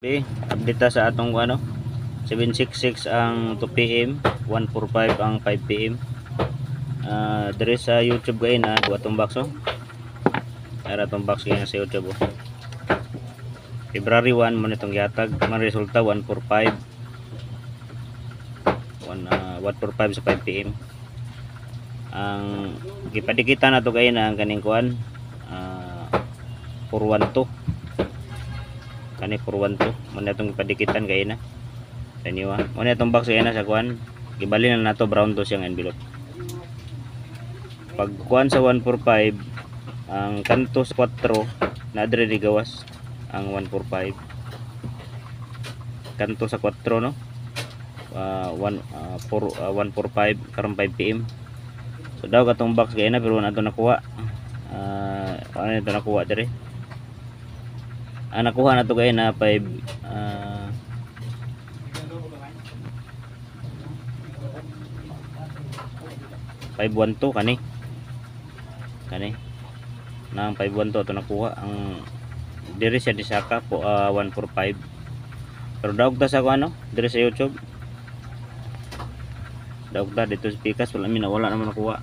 Okay, update ta sa atong ano 766 ang 2 PM, 145 ang 5 PM. Dire sa YouTube gay na buat tong box oh. Ara tong box gay sa YouTube oh. February 1 mo nitong gihatag, man resulta 145. 145 sa 5 PM. Ang gipadikitan nato gay na ang kaning kuan 412. Kani 412 mo na itong padikitan kay na sa inyo ha. Mo na itong box kay na sa kuan gibalin na nato brown to siyang envelope. Pag kuan sa 145 ang kanto sa 4 na adre di gawas ang 145 kanto sa 4 no 145 karon 5 PM. So daw katong box kay na pero na ito nakuha ano ito nakuha dire nakuha na to gaya na 5 512 kani nang 512 to nakuha ang diri siya disaka po 145 pero daog ta sa ano diri sa YouTube daog ta dito sa Pikas wala naman nakuha.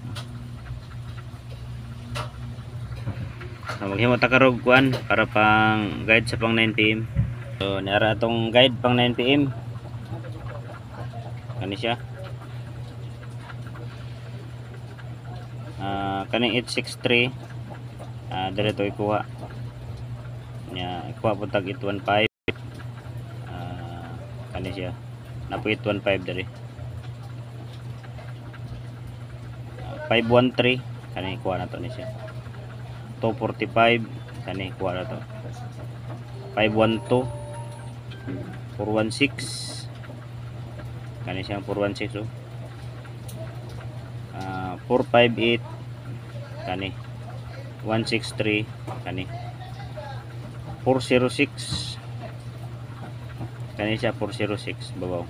Maghimo ta karog kuan para pang guide sa pang 9 PM. So niara atong guide pang 9 PM. Kani siya. Kaning 863 dire to ikuha. Nya ikuha po tag 815. Kani siya. Napo 815 dire. 513 kani ikuha na to ni siya. 245 kani kuha na to 512 416 kani siyang 416 oh. 458 kani 163 kani 406 kani siya 406 babaw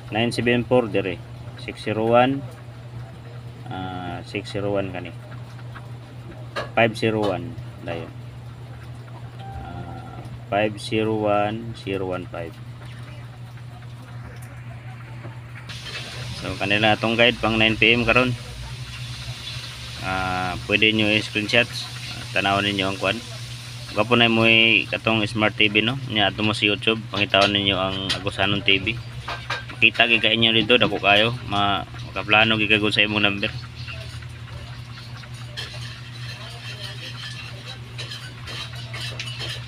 974 dire 601 601 kani 501 dayon 501015. So kanila atong guide pang 9 PM karon. Pwede nyo i-screenshots tanawon ninyo ang kuan gapo na mo katong smart TV no nya ato mo sa YouTube pangitawon ninyo ang Agusanon TV makita gyud kay inyo dito dako kayo makaplano gyud kagud sa imong number.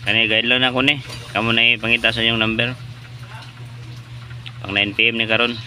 Kani guide lang ako ni. Kamo na ipangita sa inyong number. Pang 9 PM ni karon.